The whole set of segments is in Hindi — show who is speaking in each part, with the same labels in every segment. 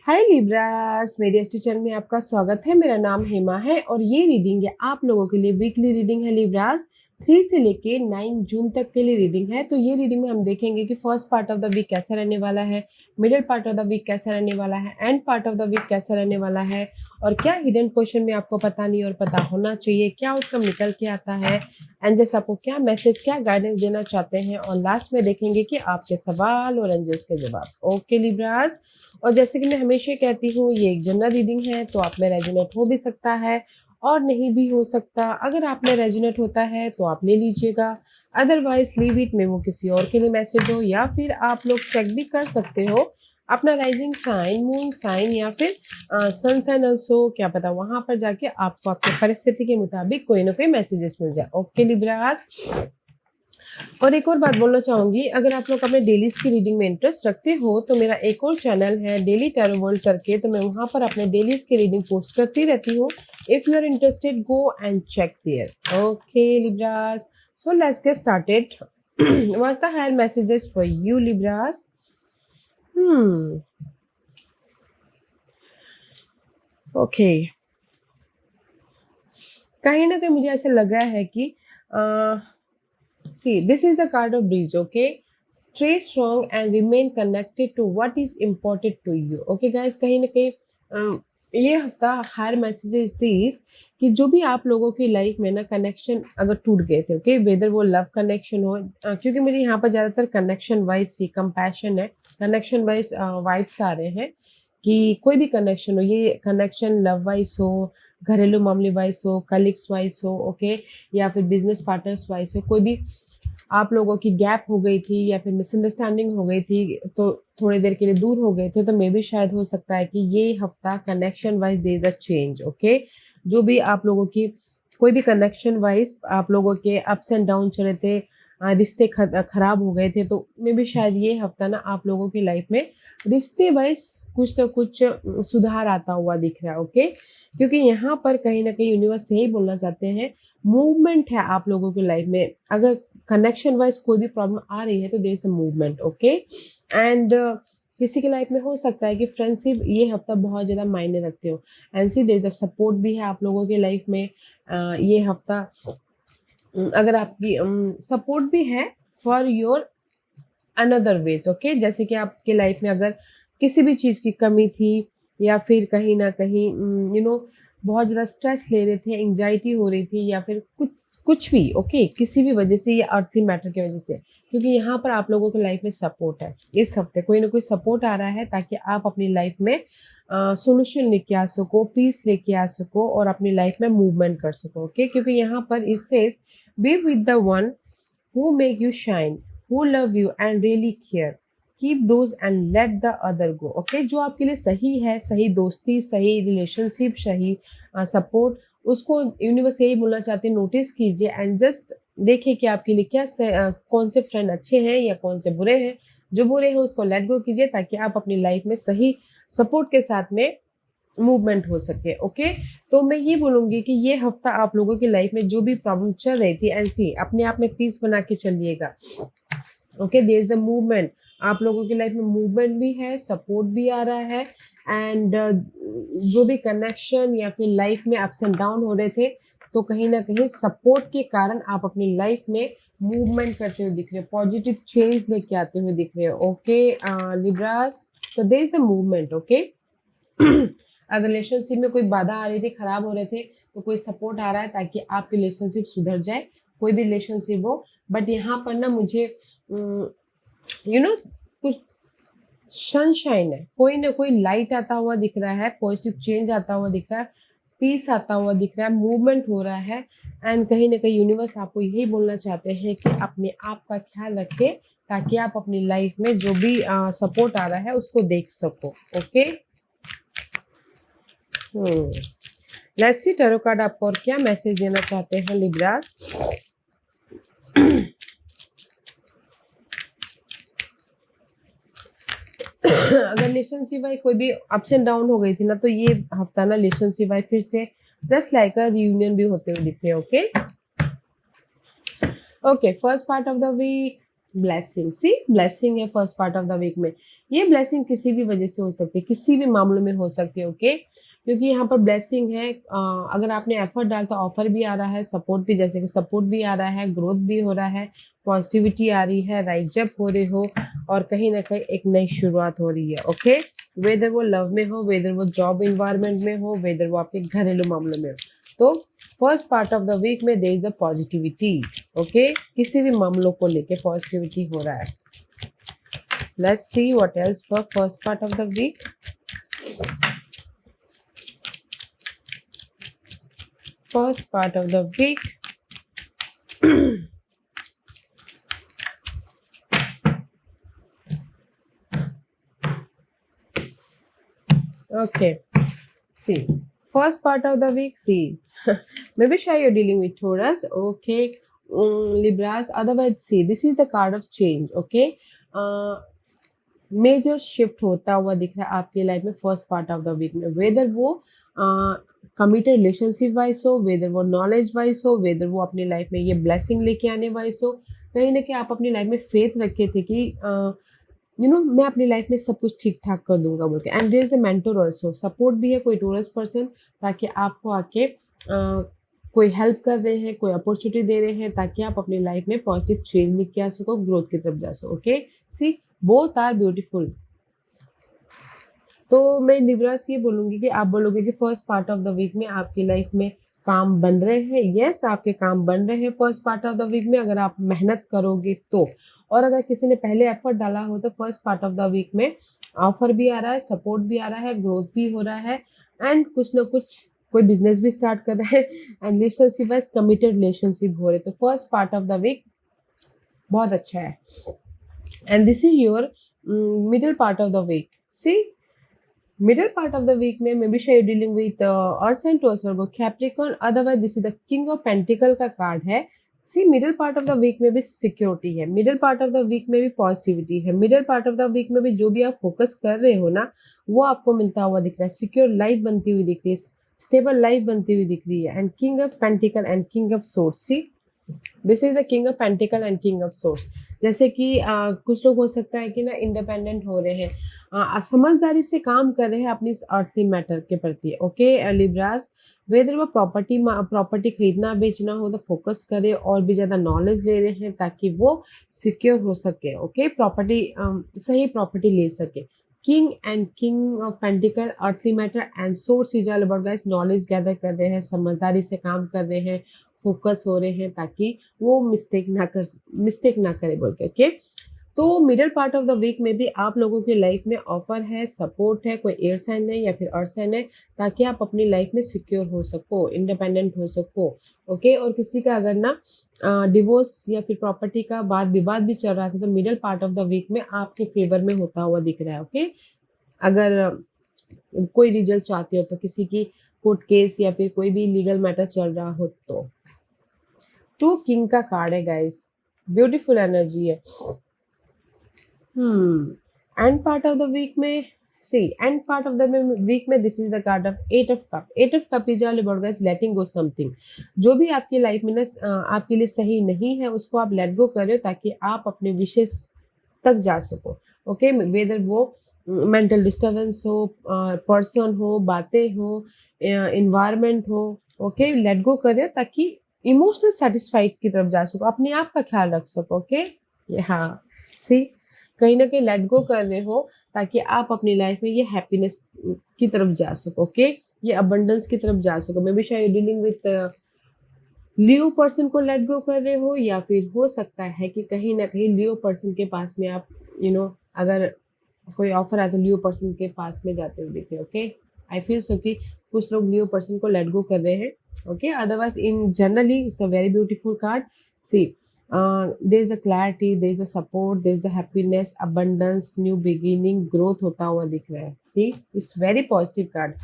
Speaker 1: हाय लिब्रास, मेरे एस्टी चैनल में आपका स्वागत है। मेरा नाम हेमा है और ये रीडिंग है आप लोगों के लिए वीकली रीडिंग है लिब्रास। 3 से लेके 9 जून तक के लिए रीडिंग है। तो ये रीडिंग में हम देखेंगे कि first part of the week कैसा रहने वाला है, middle part of the week कैसा रहने वाला है, end part of the week कैसा रहने वाला है, और क्या हिडन क्वेश्चन में आपको पता नहीं और पता होना चाहिए, क्या आउटकम निकल के आता है, एंजल्स आपको क्या मैसेज, क्या गाइडेंस देना चाहते हैं, और लास्ट में देखेंगे कि आपके सवाल और एंजल्स के जवाब। ओके लिब्रास, और जैसे कि मैं हमेशा कहती हूँ ये एक जनरल रीडिंग है, तो आप में रेजोनेट हो भी सकता है और नहीं भी हो सकता। अगर आप में रेजोनेट होता है तो आप ले लीजिएगा, अदरवाइज लीव इट में, वो किसी और के लिए मैसेज हो, या फिर आप लोग चेक भी कर सकते हो अपना राइजिंग साइन, मून साइन, या फिर सन साइन ऑल्सो। क्या पता वहां पर जाके आपको आपके परिस्थिति के मुताबिक कोई ना कोई मैसेजेस मिल जाए। ओके लिब्रास, और एक और बात बोलना चाहूंगी, अगर आप लोग अपने डेलीज की रीडिंग में इंटरेस्ट रखते हो तो मेरा एक और चैनल है डेली टैरो वर्ल्ड करके, तो मैं वहां पर अपने डेलीज की रीडिंग पोस्ट करती रहती हूँ। If you are interested go and check there. Okay Libras, so let's get started. What's the higher messages for you Libras? Okay, कहीं ना कहीं मुझे ऐसे लग रहा है कि see, this is the card of bridge, okay? Stay strong and remain connected to what is important to you. Okay guys, कहीं ना कहीं ये हफ्ता हायर मैसेजेस दिस कि जो भी आप लोगों की लाइफ में ना कनेक्शन अगर टूट गए थे, ओके, वेदर वो लव कनेक्शन हो, क्योंकि मुझे यहाँ पर ज़्यादातर कनेक्शन वाइज सी कंपैशन है, कनेक्शन वाइज वाइब्स आ रहे हैं कि कोई भी कनेक्शन हो, ये कनेक्शन लव वाइज हो, घरेलू मामले वाइज हो, कलीग्स वाइज हो, ओके, या फिर बिजनेस पार्टनर्स वाइज हो, कोई भी आप लोगों की गैप हो गई थी या फिर मिसअंडरस्टैंडिंग हो गई थी तो थोड़ी देर के लिए दूर हो गए थे, तो मे भी शायद हो सकता है कि ये हफ्ता connection wise they the change. Okay, जो भी आप लोगों की कोई भी कनेक्शन वाइज आप लोगों के अप्स एंड डाउन चले थे, रिश्ते खराब हो गए थे, तो मे भी शायद ये हफ्ता ना आप लोगों की लाइफ में रिश्ते वाइज कुछ ना कुछ सुधार आता हुआ दिख रहा है। ओके, क्योंकि यहाँ पर कहीं ना कहीं यूनिवर्स यही बोलना चाहते हैं, मूवमेंट है आप लोगों की लाइफ में। अगर कनेक्शन वाइज कोई भी प्रॉब्लम आ रही है तो there is the movement. Okay, and किसी की लाइफ में हो सकता है कि फ्रेंडशिप ये हफ्ता बहुत ज़्यादा मायने रखते हो, and see there is the support भी है आप लोगों की लाइफ में। ये हफ्ता अगर आपकी सपोर्ट भी है for your another ways. Okay, जैसे कि आपके लाइफ में अगर किसी भी चीज़ की कमी थी, या फिर कहीं ना कहीं बहुत ज़्यादा स्ट्रेस ले रहे थे, एंजाइटी हो रही थी, या फिर कुछ कुछ भी, ओके, किसी भी वजह से, या अर्थी मैटर की वजह से, क्योंकि यहाँ पर आप लोगों की लाइफ में सपोर्ट है। इस हफ्ते कोई ना कोई सपोर्ट आ रहा है ताकि आप अपनी लाइफ में सोल्यूशन लेके आ सको, पीस लेके आ सको, और अपनी लाइफ में मूवमेंट कर सको। ओके, क्योंकि यहाँ पर it says be with the one who make you shine, who love you and really care. Keep those and let the other go. Okay, जो आपके लिए सही है, सही दोस्ती, सही रिलेशनशिप, सही सपोर्ट, उसको यूनिवर्स यही बोलना चाहते हैं, नोटिस कीजिए एंड जस्ट देखिए कि आपके लिए क्या कौन से फ्रेंड अच्छे हैं या कौन से बुरे हैं। जो बुरे हैं उसको लेट गो कीजिए ताकि आप अपनी लाइफ में सही सपोर्ट के साथ में मूवमेंट हो सके। ओके, तो मैं ये बोलूंगी कि ये हफ्ता आप लोगों की लाइफ में जो भी प्रॉब्लम चल रही थी, ऐसी अपने आप में पीस बना के चलिएगा। Okay, there is the movement, आप लोगों की लाइफ में मूवमेंट भी है, सपोर्ट भी आ रहा है, एंड जो भी कनेक्शन या फिर लाइफ में अप्स एंड डाउन हो रहे थे, तो कहीं ना कहीं सपोर्ट के कारण आप अपनी लाइफ में मूवमेंट करते हुए दिख रहे हो, पॉजिटिव चेंज लेके आते हुए दिख रहे हो। ओके लिब्रास, तो there is the movement. Okay, अगर रिलेशनशिप में कोई बाधा आ रही थी, खराब हो रहे थे, तो कोई सपोर्ट आ रहा है ताकि आपकी रिलेशनशिप सुधर जाए, कोई भी रिलेशनशिप हो। बट यहाँ पर ना मुझे कुछ सनशाइन है, कोई ना कोई लाइट आता हुआ दिख रहा है, पॉजिटिव चेंज आता हुआ दिख रहा है, पीस आता हुआ दिख रहा है, मूवमेंट हो रहा है, एंड कहीं ना कहीं यूनिवर्स आपको यही बोलना चाहते हैं कि अपने आप का ख्याल रखें ताकि आप अपनी लाइफ में जो भी सपोर्ट आ रहा है उसको देख सको। Okay, let's see tarot card आपको और क्या मैसेज देना चाहते हैं लिब्रास। अगर रिलेशनशिप वाइज कोई भी अप्स एंड डाउन हो गई थी ना, तो ये हफ्ता ना रिलेशनशिप वाइज फिर से जस्ट लाइक अ रियूनियन भी होते हुए दिख रहे हैं। Okay, okay, first part of the week blessing, see blessing है first part of the week में। ये ब्लेसिंग किसी भी वजह से हो सकती है, किसी भी मामलों में हो सकती है, ओके। क्योंकि यहाँ पर ब्लेसिंग है, अगर आपने एफर्ट डाला तो ऑफर भी आ रहा है, सपोर्ट भी, जैसे कि सपोर्ट भी आ रहा है, ग्रोथ भी हो रहा है, पॉजिटिविटी आ रही है, राइज अप हो रहे हो, और कहीं ना कहीं एक नई शुरुआत हो रही है, ओके। वेदर वो लव में हो, वेदर वो जॉब इन्वायरमेंट में हो, वेदर वो आपके घरेलू मामलों में हो, तो first part of the week में there is the positivity, okay. किसी भी मामलों को लेके पॉजिटिविटी हो रहा है। Let's see what else for first part of the week. First part of the week, okay, see, first part of the week, see, maybe sure you're dealing with Taurus, okay, Libras, otherwise, see, this is the card of change, okay, major shift होता हुआ दिख रहा है आपकी लाइफ में first part of the week में, वेदर वो कमिटेड रिलेशनशिप वाइज हो, वेदर वो नॉलेज वाइज हो, वेदर वो अपनी लाइफ में ये ब्लेसिंग लेके आने वाइज हो, कहीं ना कहीं आप अपनी लाइफ में फेथ रखे थे कि मैं अपनी लाइफ में सब कुछ ठीक ठाक कर दूंगा बोल के। And there is a mentor also, support भी है कोई टोरस पर्सन, ताकि आपको आके कोई हेल्प कर रहे हैं, कोई अपॉर्चुनिटी दे रहे हैं, ताकि आप अपनी लाइफ में पॉजिटिव चेंज लेके आ सको, ग्रोथ की तरफ जा सको, okay. See, both are beautiful. तो मैं लिब्रास ये बोलूंगी कि आप बोलोगे कि first part of the week में आपकी लाइफ में काम बन रहे हैं, यस आपके काम बन रहे हैं first part of the week में, अगर आप मेहनत करोगे तो। और अगर किसी ने पहले एफर्ट डाला हो तो first part of the week में ऑफर भी आ रहा है, सपोर्ट भी आ रहा है, ग्रोथ भी हो रहा है, एंड कुछ ना कुछ कोई बिजनेस भी स्टार्ट कर रहे हैं, and relationship wise committed relationship हो रहे, तो first part of the week बहुत अच्छा है। And this is your middle part of the week. See, middle part of the week में maybe you're dealing with earth sign, Taurus, Virgo, Capricorn, otherwise this is the king of pentacle का कार्ड है। See, middle part of the week में भी सिक्योरिटी है, middle part of the week में भी पॉजिटिविटी है, middle part of the week में भी जो भी आप फोकस कर रहे हो ना वो आपको मिलता हुआ दिख रहा है, सिक्योर लाइफ बनती हुई दिख रही है, स्टेबल लाइफ बनती हुई दिख रही है। And king of pentacle and king of sword, see this is the king of pentacle and king of source. जैसे कि कुछ लोग हो सकता है कि ना इंडिपेंडेंट हो रहे हैं, समझदारी से काम कर रहे हैं अपनी अर्थली मैटर के प्रति, ओके लिब्रास। वेदर वो प्रॉपर्टी खरीदना बेचना हो तो फोकस करे, और भी ज़्यादा नॉलेज ले रहे हैं ताकि वो सिक्योर हो सके, ओके, प्रॉपर्टी सही प्रॉपर्टी ले सके। King and king of pentacle, earthly matter and source is all about guys, knowledge gather कर रहे हैं, समझदारी से काम कर रहे हैं, फोकस हो रहे हैं ताकि वो मिस्टेक ना करे बोल के, ओके। तो middle part of the week में भी आप लोगों की लाइफ में ऑफर है, सपोर्ट है, कोई एयर साइन है या फिर अर्थ साइन है, ताकि आप अपनी लाइफ में सिक्योर हो सको, इंडिपेंडेंट हो सको, ओके। और किसी का अगर ना डिवोर्स या फिर प्रॉपर्टी का वाद विवाद भी चल रहा था तो middle part of the week में आपके फेवर में होता हुआ दिख रहा है, ओके। अगर कोई रिजल्ट चाहते हो तो किसी की कोर्ट केस या फिर कोई भी लीगल मैटर चल रहा हो तो। टू किंग का कार्ड है गाइस, ब्यूटीफुल एनर्जी है। End part of the week में, see end part of the week में this is the card of eight of cup. Eight of cup is all about guys letting go something. जो भी आपकी लाइफ में ना आपके लिए सही नहीं है उसको आप लेट गो कर रहे हो ताकि आप अपने विशेष तक जा सको, ओके। वेदर वो मेंटल डिस्टर्बेंस हो, पर्सन हो, बातें हो, इन्वायरमेंट हो, ओके, लेट गो कर रहे हो ताकि इमोशनल सेटिस्फाइड की तरफ जा सको, अपने आप का ख्याल रख सको, ओके। हाँ, सी कहीं ना कहीं लेट गो कर रहे हो ताकि आप अपनी लाइफ में ये हैप्पीनेस की तरफ जा सको, ओके, ये अबंडेंस की तरफ जा सको। मे बी शायद डीलिंग विथ लियो पर्सन को लेट गो कर रहे हो, या फिर हो सकता है कि कहीं ना कहीं लियो पर्सन के पास में आप अगर कोई ऑफर आए तो लियो पर्सन के पास में जाते हुए दिखे, ओके। आई फील सो कि कुछ लोग लियो पर्सन को लेट गो कर रहे हैं, okay. Otherwise in generally it's a very beautiful card. See, there is the clarity, there is the support, there is the happiness, abundance, new beginning, growth होता हुआ दिख रहा है। See, it's very positive card,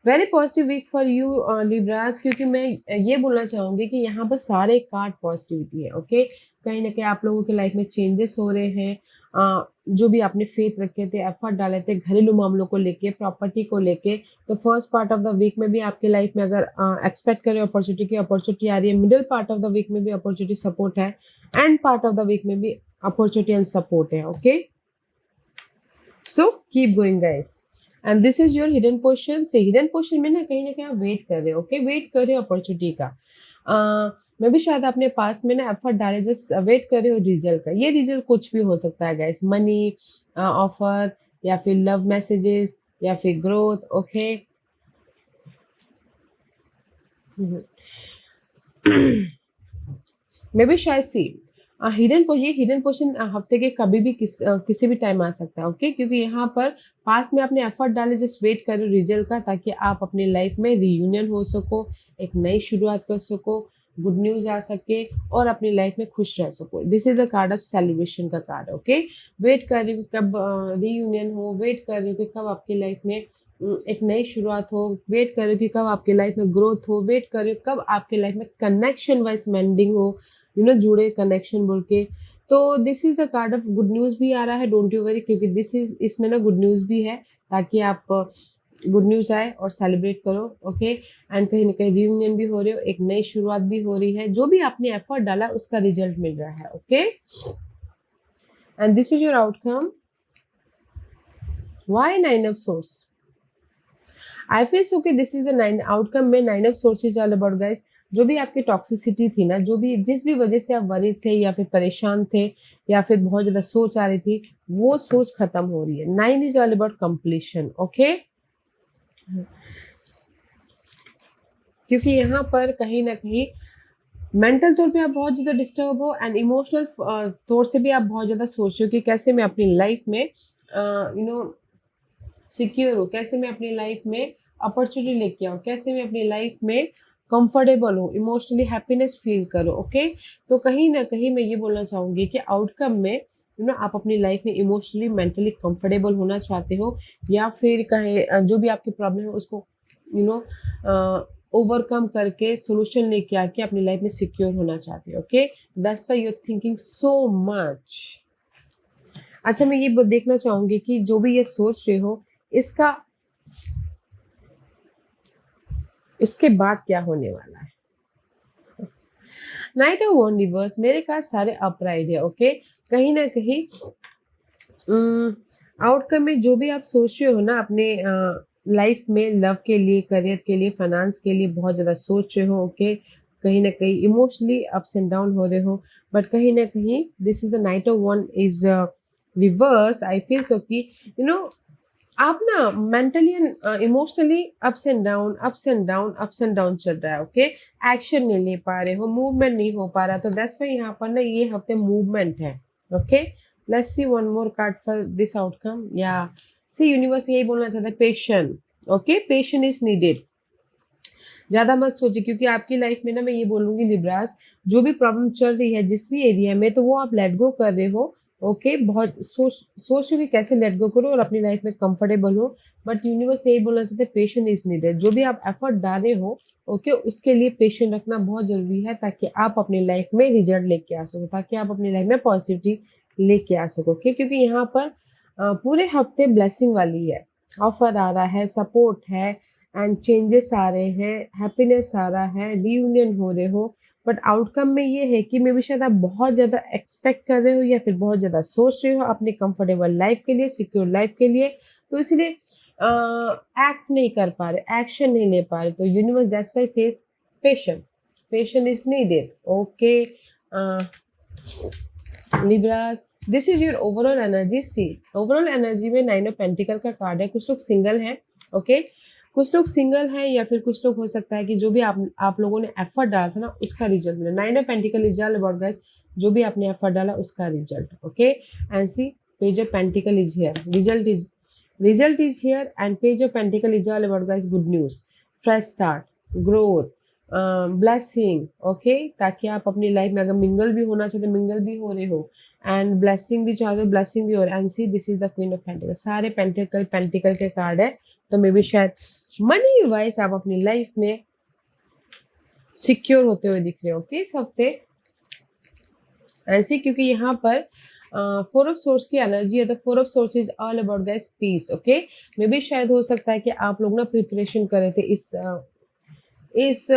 Speaker 1: very positive week for you Libras, क्योंकि मैं ये बोलना चाहूंगी कि यहाँ पर सारे कार्ड पॉजिटिविटी है, ओके। कहीं ना कहीं आप लोगों की लाइफ में चेंजेस हो रहे हैं। जो भी आपने फेथ रखे थे, एफर्ट डाले थे घरेलू मामलों को लेके, प्रॉपर्टी को लेके, तो first part of the week में भी आपके लाइफ में अगर एक्सपेक्ट करें अपॉर्चुनिटी की, अपॉर्चुनिटी आ रही है। Middle part of the week में भी अपॉर्चुनिटी सपोर्ट है, end part of the week में भी अपॉर्चुनिटी एंड सपोर्ट है। Okay, so keep going guys, and this is your hidden portion. See hidden portion में ना कहीं आप वेट कर रहे हो। ओके, वेट कर रहे हो अपॉर्चुनिटी का। मैं भी शायद अपने पास में ना एफर्ट डाले, जस्ट वेट कर रहे हो रिजल्ट का। ये रिजल्ट कुछ भी हो सकता है गाइस, मनी, ऑफर, या फिर लव मैसेजेस, या फिर ग्रोथ। ओके, मे बी शायद सी हिडन पोर्शन हफ्ते के कभी भी किसी भी टाइम आ सकता है। ओके, क्योंकि यहाँ पर पास में आपने एफर्ट डाले, जस्ट वेट करो रिजल्ट का, ताकि आप अपनी लाइफ में रियूनियन हो सको, एक नई शुरुआत कर सको, गुड न्यूज आ सके, और अपनी लाइफ में खुश रह सको। This is the card of celebration का कार्ड। ओके, वेट कर रही हूँ कब रीयूनियन हो, वेट कर रही हूँ कि कब आपकी लाइफ में एक नई शुरुआत हो, वेट कर रही हूँ कि कब आपकी लाइफ में ग्रोथ हो, वेट कर रही हूँ कब आपके लाइफ में कनेक्शन वाइज मेंडिंग हो, जुड़े कनेक्शन बोल के। तो this is the card of good news भी आ रहा है, डोंट यू वरी, क्योंकि दिस इज इसमें ना गुड न्यूज भी है, ताकि आप गुड न्यूज आए और सेलिब्रेट करो। ओके, एंड कहीं ना कहीं रियूनियन भी हो रहे हो, एक नई शुरुआत भी हो रही है, जो भी आपने एफर्ट डाला उसका रिजल्ट मिल रहा है। Okay, and this is your outcome. Why 9 of source? I feel so कि दिस इज द 9 आउटकम में 9 of swords is all about guys. जो भी आपकी टॉक्सिसिटी थी ना, जो भी जिस भी वजह से आप वरीड थे, या फिर परेशान थे, या फिर बहुत ज्यादा सोच आ रही थी, वो सोच खत्म हो रही है। 9 is all about completion. Okay, क्योंकि यहाँ पर कहीं ना कहीं मेंटल तौर पे आप बहुत ज्यादा डिस्टर्ब हो, एंड इमोशनल तौर से भी आप बहुत ज्यादा सोच रहे हो कि कैसे मैं अपनी लाइफ में सिक्योर हूँ, कैसे मैं अपनी लाइफ में अपॉर्चुनिटी लेके आऊँ, कैसे मैं अपनी लाइफ में कंफर्टेबल हूँ, इमोशनली हैप्पीनेस फील करो। ओके, तो कहीं ना कहीं मैं ये बोलना चाहूंगी कि आउटकम में आप अपनी लाइफ में इमोशनली मेंटली कंफर्टेबल होना चाहते हो, या फिर कहें जो भी आपकी प्रॉब्लम है उसको ओवरकम करके सोल्यूशन लेके आके अपनी लाइफ में सिक्योर होना चाहते हो। Okay, that's why you are thinking so much. अच्छा, मैं ये देखना चाहूंगी कि जो भी ये सोच रहे हो, इसका उसके बाद क्या होने वाला है। नाइट ऑफ वन रिवर्स, मेरे कार्ड सारे अपराइट है। ओके, कहीं ना कहीं आउटकम में जो भी आप सोच रहे हो ना अपने लाइफ में, लव के लिए, करियर के लिए, फाइनेंस के लिए बहुत ज्यादा सोच रहे हो। ओके, कहीं ना कहीं इमोशनली अप्स एंड डाउन हो रहे हो, बट कहीं ना कहीं this is the night of one is reverse. I feel so कि आप ना mentally and emotionally ups and down, ups and down, ups and down चल रहा है। ओके, एक्शन नहीं ले पा रहे हो, मूवमेंट नहीं हो पा रहा, तो दैट्स व्हाई यहाँ पर ना ये हफ्ते मूवमेंट है। Okay, let's see one more card for this outcome. या सी यूनिवर्स यही बोलना चाहता है, patient. Okay, patient is needed. ज्यादा मत सोचिए, क्योंकि आपकी लाइफ में ना मैं ये बोलूंगी लिब्रास, जो भी प्रॉब्लम चल रही है जिस भी एरिया में, तो वो आप लेट गो कर रहे हो। ओके, बहुत सोच रहे हो कि कैसे लेट गो करो और अपनी लाइफ में कंफर्टेबल हो, बट यूनिवर्स यही बोलना चाहते हैं, पेशेंट इज नीडेड। जो भी आप एफर्ट डाले हो, ओके, उसके लिए पेशेंट रखना बहुत जरूरी है, ताकि आप अपनी लाइफ में रिजल्ट लेके आ सको, ताकि आप अपनी लाइफ में पॉजिटिविटी लेके आ सको। ओके, क्योंकि यहाँ पर पूरे हफ्ते ब्लेसिंग वाली है, ऑफर आ रहा है, सपोर्ट है, एंड चेंजेस आ रहे हैं, हैप्पीनेस आ रहा है, रीयूनियन हो रहे हो। बट आउटकम में ये है कि मे भी शायद आप बहुत ज़्यादा एक्सपेक्ट कर रहे हो, या फिर बहुत ज़्यादा सोच रहे हो अपनी कंफर्टेबल लाइफ के लिए, सिक्योर लाइफ के लिए, तो इसलिए एक्ट नहीं कर पा रहे, एक्शन नहीं ले पा रहे। तो universe that's why says patient, patient is needed. Okay Libras, this is your overall energy. See overall energy में 9 ऑफ पेंटिकल का कार्ड है। कुछ लोग सिंगल हैं। ओके, कुछ लोग सिंगल हैं, या फिर कुछ लोग हो सकता है कि जो भी आप लोगों ने एफर्ट डाला था ना, उसका रिजल्ट मिला। 9 of pentacle is all about guys, जो भी आपने एफर्ट डाला उसका result. Okay, and see page of pentacle is here, result is here, and page of pentacle is all about guys good news, fresh start, growth, blessing. Okay, ताकि आप अपनी लाइफ में अगर मिंगल भी होना चाहते, मिंगल भी हो रहे हो, एंड ब्लेसिंग भी चाहते हो, ब्लेसिंग भी हो रहा है। And see this is the queen of pentacle, सारे पेंटिकल के कार्ड है। तो मे बी शायद मनी वाइज आप अपनी लाइफ में सिक्योर होते हुए दिख रहे हो। इस हफ्ते ऐसे क्योंकि यहाँ पर फोर ऑफ सोर्स की एनर्जी है, तो four of swords is all about guys peace. Okay, मे भी शायद हो सकता है कि आप लोग ना प्रिपरेशन कर रहे थे इस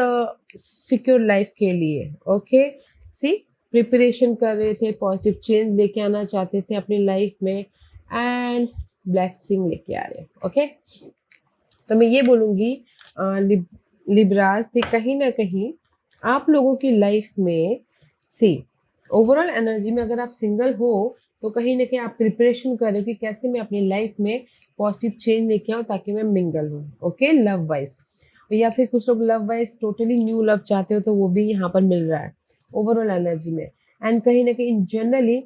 Speaker 1: सिक्योर लाइफ के लिए। ओके, सी प्रिपरेशन कर रहे थे, पॉजिटिव चेंज लेके आना चाहते थे अपनी लाइफ में, एंड ब्लेसिंग लेके आ रहे। ओके, तो मैं ये बोलूँगी लिब्रास थे, कहीं ना कहीं आप लोगों की लाइफ में सी ओवरऑल एनर्जी में अगर आप सिंगल हो तो कहीं ना कहीं आप प्रिपरेशन कर रहे हो कि कैसे मैं अपनी लाइफ में पॉजिटिव चेंज लेके आऊँ ताकि मैं मिंगल हूँ। ओके, लव वाइज, या फिर कुछ लोग love wise totally new love चाहते हो तो वो भी यहाँ पर मिल रहा है ओवरऑल एनर्जी में। एंड कहीं ना कहीं generally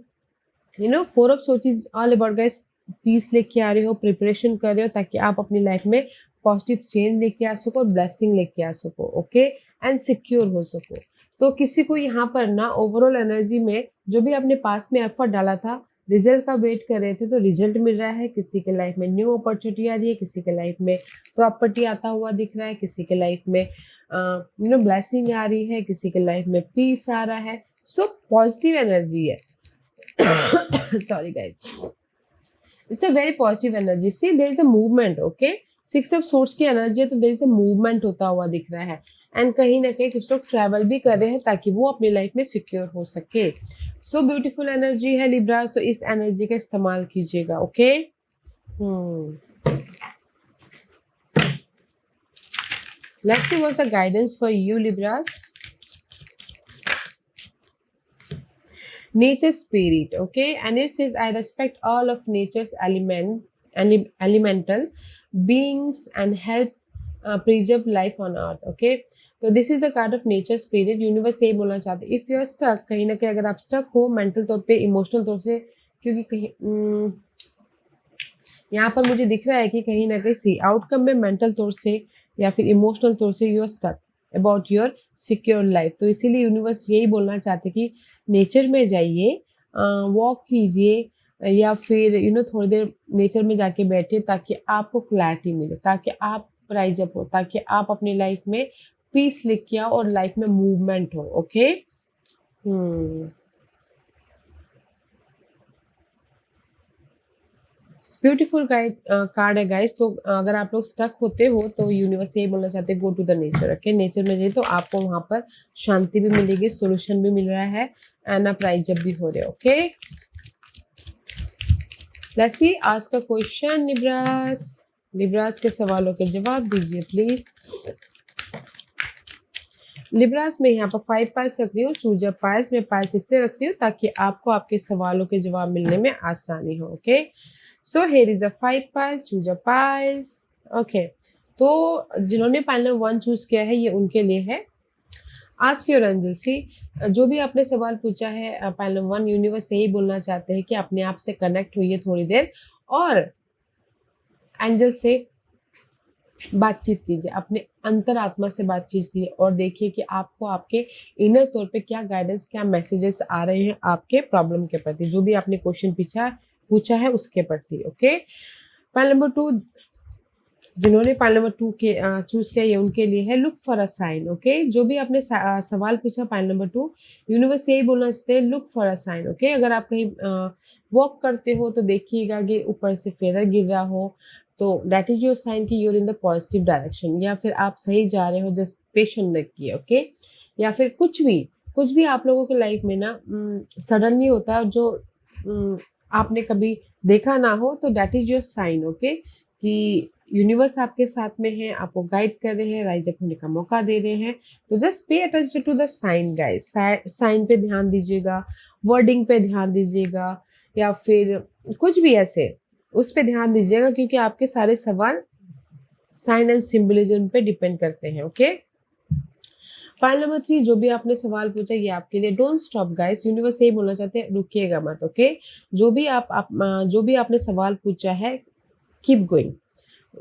Speaker 1: four of swords all about guys peace लेके आ रहे हो, प्रिपरेशन कर रहे हो ताकि आप अपनी लाइफ में पॉजिटिव चेंज लेके आ सको, ब्लेसिंग लेके आ सको। ओके, एंड सिक्योर हो सको। तो किसी को यहाँ पर ना ओवरऑल एनर्जी में जो भी आपने पास में एफर्ट डाला था, रिजल्ट का वेट कर रहे थे तो रिजल्ट मिल रहा है। किसी के लाइफ में न्यू अपॉर्चुनिटी आ रही है, किसी के लाइफ में प्रॉपर्टी आता हुआ दिख रहा है, किसी के लाइफ में ब्लेसिंग आ रही है, किसी के लाइफ में पीस आ रहा है। सो पॉजिटिव एनर्जी है। Sorry guys, it's a very positive energy. See there is the movement. Okay, six of swords की एनर्जी है तो देयर इज द मूवमेंट होता हुआ दिख रहा है। एंड कहीं ना कहीं कुछ लोग ट्रैवल भी कर रहे हैं ताकि वो अपनी लाइफ में सिक्योर हो सके। सो ब्यूटीफुल एनर्जी है लिब्रास, तो इस एनर्जी का इस्तेमाल कीजिएगा। Okay, let's see what's the guidance for you Libras. Nature spirit, okay, and it says I respect all of nature's elemental beings and help preserve life on earth. Okay, तो this is the card of nature spirit. Universe यही बोलना चाहते हैं, इफ यू आर स्टक, कहीं ना कहीं अगर आप स्टक हो मेंटल तौर पे, इमोशनल तौर से, क्योंकि कहीं यहाँ पर मुझे दिख रहा है कि कहीं ना कहीं सी आउटकम में मेंटल तौर से या फिर इमोशनल तौर से you are stuck about your secure life. तो इसीलिए यूनिवर्स यही बोलना चाहते कि नेचर में जाइए, वॉक कीजिए, या फिर थोड़ी देर नेचर में जाके बैठिए ताकि आपको क्लैरिटी मिले, ताकि आप राइज अप हो, ताकि आप अपनी लाइफ में पीस लेके आओ और लाइफ में मूवमेंट हो। ओके, ब्यूटीफुल गाइड कार्ड है गाइस। तो अगर आप लोग स्टक होते हो तो यूनिवर्स यही बोलना चाहते हैं go to the nature. Okay, nature में जाइए तो आपको वहां पर शांति भी मिलेगी, सोल्यूशन भी मिल रहा है, एंड आप राइज अप भी हो रहे हो। ओके, लेट्स सी आज का क्वेश्चन लिब्रास के सवालों के जवाब दीजिए प्लीज। लिब्रास में यहाँ पर 5 पाइल्स रख रही हूँ, चूज अ पाइल्स में पाइल्स इसलिए रख रही हूँ ताकि आपको आपके सवालों के जवाब मिलने में आसानी हो। Okay, so here is the 5 piles, choose a piles. Okay, तो जिन्होंने पाइल नंबर 1 चूज किया है ये उनके लिए है। आस्क योर एंजल, सी जो भी आपने सवाल पूछा है पाइल नंबर 1, यूनिवर्स यही बोलना चाहते हैं कि अपने आप से कनेक्ट होइए थोड़ी देर और एंजल से बातचीत कीजिए, अपने अंतरात्मा से बातचीत कीजिए और देखिए कि आपको आपके इनर तौर पे क्या गाइडेंस, क्या मैसेजेस आ रहे हैं आपके प्रॉब्लम के प्रति, जो भी आपने क्वेश्चन पूछा है उसके प्रति। ओके, पाइल नंबर 2, जिन्होंने पाइल नंबर 2 के चूज किया ये उनके लिए है। Look for a sign. Okay, जो भी आपने सवाल पूछा पाइल नंबर 2, यूनिवर्स यही बोलना चाहते हैं look for a sign. Okay, अगर आप कहीं वॉक करते हो तो देखिएगा कि ऊपर से फेदर गिर रहा हो तो दैट इज योर साइन कि you're in the positive direction, या फिर आप सही जा रहे हो, जस्ट पेशेंट रखिए। ओके, या फिर कुछ भी आप लोगों की लाइफ में ना सडनली होता है जो आपने कभी देखा ना हो, तो that is your sign. Okay, कि यूनिवर्स आपके साथ में है, आपको गाइड कर रहे हैं, राइज अप होने का मौका दे रहे हैं। तो just pay attention to the sign guys, sign पे ध्यान दीजिएगा, वर्डिंग पे ध्यान दीजिएगा, या फिर कुछ भी ऐसे उस पे ध्यान दीजिएगा, क्योंकि आपके सारे सवाल साइन एंड सिंबलिज्म पे डिपेंड करते हैं। ओके, पाइल नंबर 3, जो भी आपने सवाल पूछा ये आपके लिए। डोंट स्टॉप गाइस, यूनिवर्स यही बोलना चाहते हैं रुकिएगा मत। ओके, जो भी आपने सवाल पूछा है keep going,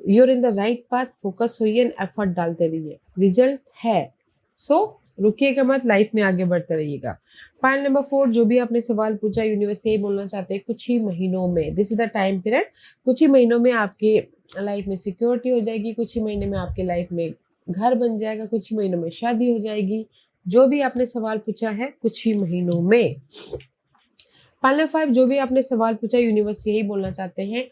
Speaker 1: you're in the right path, focus होइए एंड एफर्ट डालते रहिए, रिजल्ट है। सो रुकिएगा मत, लाइफ में आगे बढ़ते रहिएगा। पाइल नंबर 4, जो भी आपने सवाल पूछा यूनिवर्स यही बोलना चाहते हैं कुछ ही महीनों में, this is the time period, कुछ ही महीनों में आपके लाइफ में सिक्योरिटी हो जाएगी, कुछ ही महीने में आपके लाइफ में घर बन जाएगा, कुछ ही महीनों में शादी हो जाएगी। जो भी आपने सवाल पूछा है कुछ ही महीनों में। पाइल नंबर 5, जो भी आपने सवाल पूछा यूनिवर्स यही बोलना चाहते हैं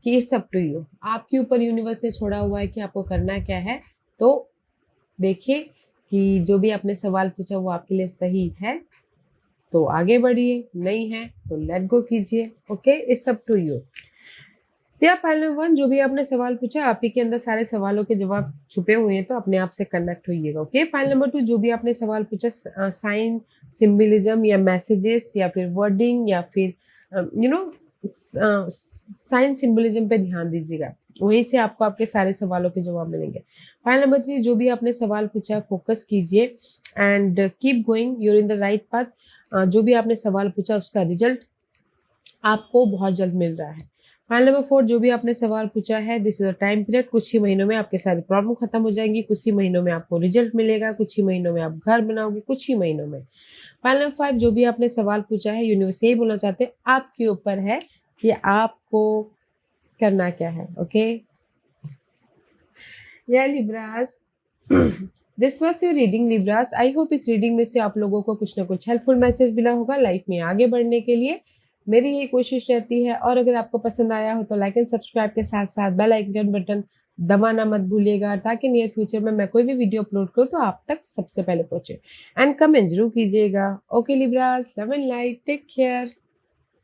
Speaker 1: कि इट्स अप टू यू, आपके ऊपर यूनिवर्स ने छोड़ा हुआ है कि आपको करना क्या है। तो देखिए कि जो भी आपने सवाल पूछा वो आपके लिए सही है तो आगे बढ़िए, नहीं है तो लेट गो कीजिए। Okay, it's up to you. या पाइल नंबर 1, जो भी आपने सवाल पूछा आप ही के अंदर सारे सवालों के जवाब छुपे हुए हैं तो अपने आप से कनेक्ट होइएगा। ओके, पाइल नंबर 2, जो भी आपने सवाल पूछा साइन, सिंबलिज्म या मैसेजेस या फिर वर्डिंग या फिर यू नो साइन सिंबलिज्म पे ध्यान दीजिएगा, वहीं से आपको आपके सारे सवालों के जवाब मिलेंगे। पाइल नंबर 3, जो भी आपने सवाल पूछा फोकस कीजिए and keep going, you're in the right path. जो भी आपने सवाल पूछा उसका रिजल्ट आपको बहुत जल्द मिल रहा है। पाइल नंबर 4, जो भी आपने सवाल पूछा है this is a time period, कुछ ही महीनों में आपके सारी प्रॉब्लम खत्म हो जाएंगी, कुछ ही महीनों में आपको रिजल्ट मिलेगा, कुछ ही महीनों में आप घर बनाओगे, कुछ ही महीनों में। पाइल नंबर 5, जो भी आपने सवाल पूछा है यूनिवर्स यही बोलना चाहते हैं आपके ऊपर है कि आपको करना क्या है। ओके या Libras, this was your reading Libras. I hope इस रीडिंग में से आप लोगों को कुछ ना कुछ हेल्पफुल मैसेज मिला होगा लाइफ में आगे बढ़ने के लिए। मेरी यही कोशिश रहती है, और अगर आपको पसंद आया हो तो लाइक एंड सब्सक्राइब के साथ साथ बेल आइकन बटन दबाना मत भूलिएगा, ताकि नियर फ्यूचर में मैं कोई भी वीडियो अपलोड करूँ तो आप तक सबसे पहले पहुंचे। एंड कमेंट जरूर कीजिएगा। Okay Libras, love and light, take care.